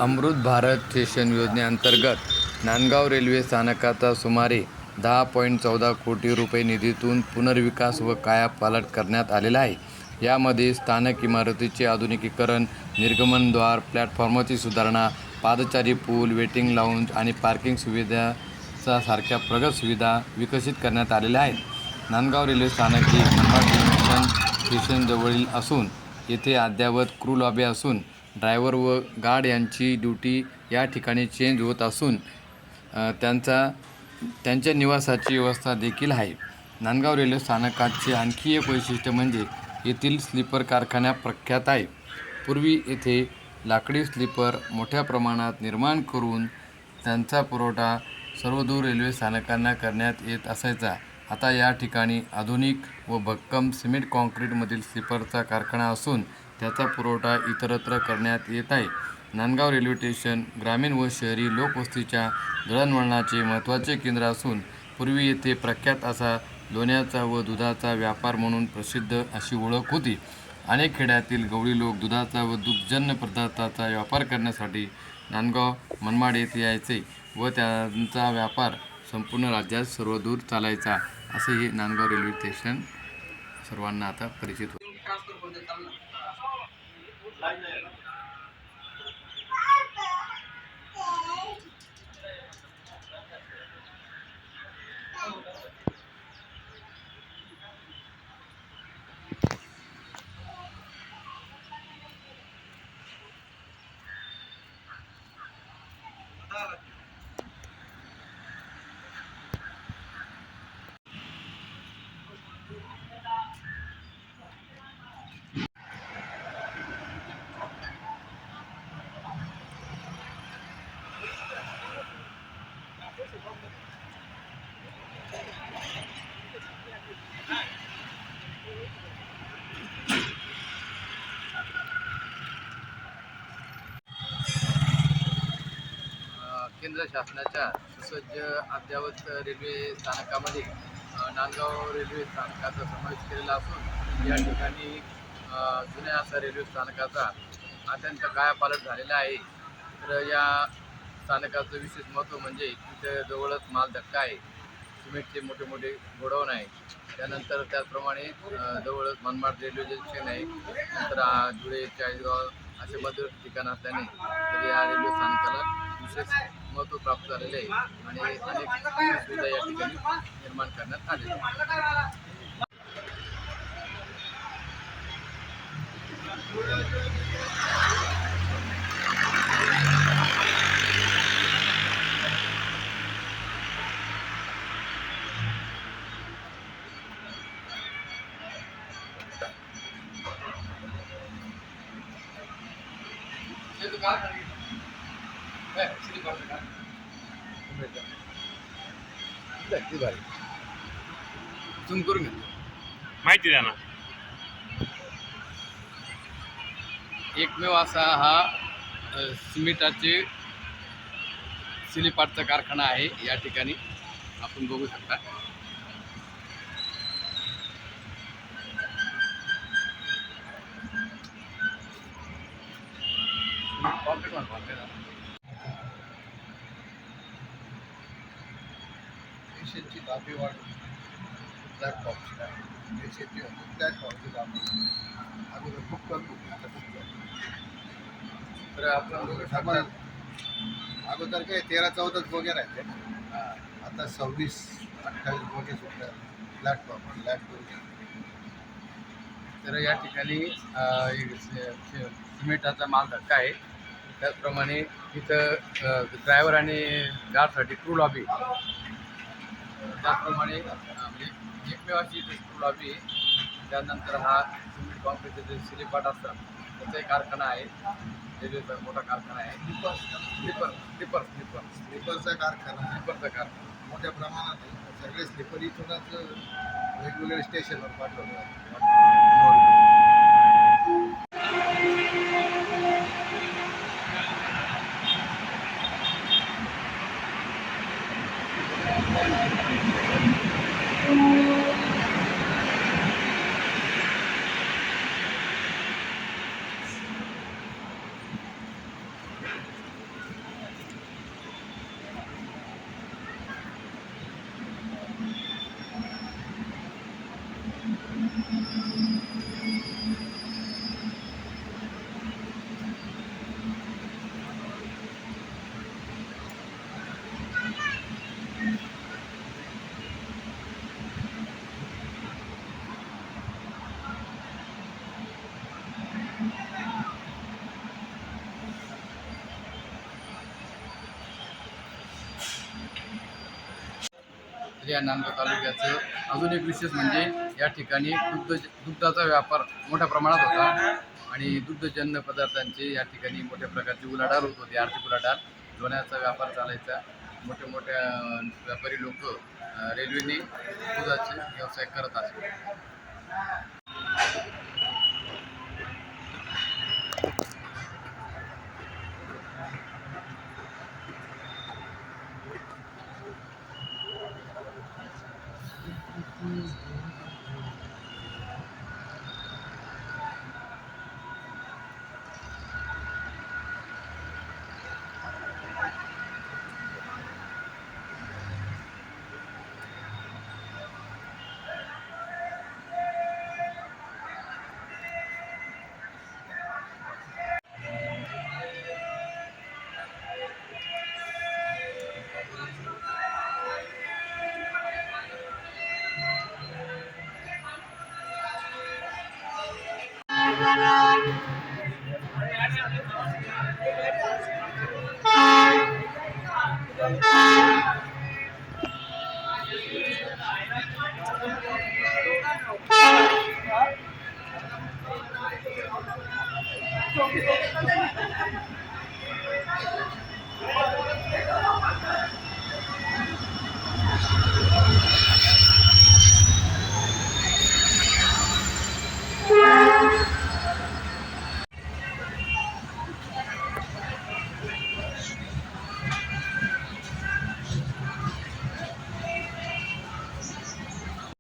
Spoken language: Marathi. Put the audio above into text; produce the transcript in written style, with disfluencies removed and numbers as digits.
अमृत भारत स्टेशन योजनेअंतर्गत नांदगाव रेल्वे स्थानकाचा सुमारे 10.14 कोटी रुपये निधीतून पुनर्विकास व कायापालट करण्यात आलेला आहे. यामध्ये स्थानक इमारतीचे आधुनिकीकरण, निर्गमनद्वार, प्लॅटफॉर्मची सुधारणा, पादचारी पूल, वेटिंग लाऊंज आणि पार्किंग सुविधा सारख्या प्रगत सुविधा विकसित करण्यात आलेल्या आहेत. नांदगाव रेल्वे स्थानक हे मनमाड जंक्शन स्टेशनजवळील असून येथे अद्ययावत क्रू लॉबी असून ड्रायव्हर व गार्ड यांची ड्युटी या ठिकाणी चेंज होत असून त्यांच्या निवासाची व्यवस्था देखील आहे. नांदगाव रेल्वे स्थानकाचे आणखी एक वैशिष्ट्य म्हणजे येथील स्लीपर कारखाना प्रख्यात आहे. पूर्वी येथे लाकडी स्लीपर मोठ्या प्रमाणात निर्माण करून त्यांचा पुरवठा सर्वदूर रेल्वे स्थानकांना करण्यात येत असायचा. आता या ठिकाणी आधुनिक व भक्कम सिमेंट काँक्रीटमधील स्लीपरचा कारखाना असून त्याचा पुरवठा इतरत्र करण्यात येत आहे. नांदगाव रेल्वे स्टेशन ग्रामीण व शहरी लोकवस्तीच्या दळणवळणाचे महत्त्वाचे केंद्र असून पूर्वी येथे प्रख्यात असा लोण्याचा व दुधाचा व्यापार म्हणून प्रसिद्ध अशी ओळख होती. अनेक खेड्यातील गवळी लोक दुधाचा व दुग्धजन्य पदार्थाचा व्यापार करण्यासाठी नांदगाव, मनमाड येथे यायचे व त्यांचा व्यापार संपूर्ण राज्यात सर्वदूर चालायचा. असे हे नांदगाव रेल्वे स्टेशन सर्वांना आता परिचित होते. केंद्र शासनाच्या सुसज्ज अद्ययावत रेल्वे स्थानकामध्ये नांदगाव रेल्वे स्थानकाचा समावेश केलेला असून या ठिकाणी जुन्या असा रेल्वे स्थानकाचा अत्यंत कायापालट झालेला आहे. तर या स्थानकाचं विशेष महत्त्व म्हणजे इथे जवळच माल धक्का आहे, सिमेंटचे मोठे मोठे गोडाऊन आहे. त्यानंतर त्याचप्रमाणे जवळच मनमाड रेल्वे जंक्शन आहे. नंतर धुळे, चाळीसगाव असे मध्यवर्ती ठिकाण असल्याने तर या रेल्वे स्थानकाला विशेष महत्त्व प्राप्त झालेले आहे आणि अनेक सुविधा या ठिकाणी निर्माण करण्यात आलेल्या आहेत. करून घेतो माहिती द्या ना. एकमेव असा हा सिमेंटाचे सिलीपाटचा कारखाना आहे. या ठिकाणी आपण बघू शकता. स्टेशनची लांबी वाढवून प्लॅटफॉर्मची प्लॅटफॉर्मची लांबी अगोदर बुक करतो आता बुक करतो. तर आपण बघू शकता अगोदर काय 13-14 बोग्या राहते, आता 26-28 बोगे सुद्धा प्लॅटफॉर्म तर या ठिकाणी सिमेंटाचा माल धक्का आहे. त्याचप्रमाणे इथं ड्रायव्हर आणि गार्डसाठी क्रू लॉबी, त्याचप्रमाणे एकमेव अशी इथे क्रू लॉबी. त्यानंतर हा सिमेंट कॉन्क्रीटचे जे सिलीपाट असतात त्याचाही कारखाना आहे. रेल्वेचा मोठा कारखाना आहे. स्लीपरचा कारखाना मोठ्या प्रमाणात आहे. सगळे स्लीपर इथूनच वेगवेगळ्या स्टेशनवर पाठवले. या नांदगाव तालुक्याचं अजून एक विशेष म्हणजे या ठिकाणी दुग्धाचा व्यापार मोठ्या प्रमाणात होता आणि दुग्धजन्य पदार्थांचे या ठिकाणी मोठ्या प्रकारची उलाढाल होत होती, आर्थिक उलाढाल. लोण्याचा व्यापार चालायचा. मोठ्या व्यापारी लोक रेल्वेने दुधाचे व्यवसाय करत असतात.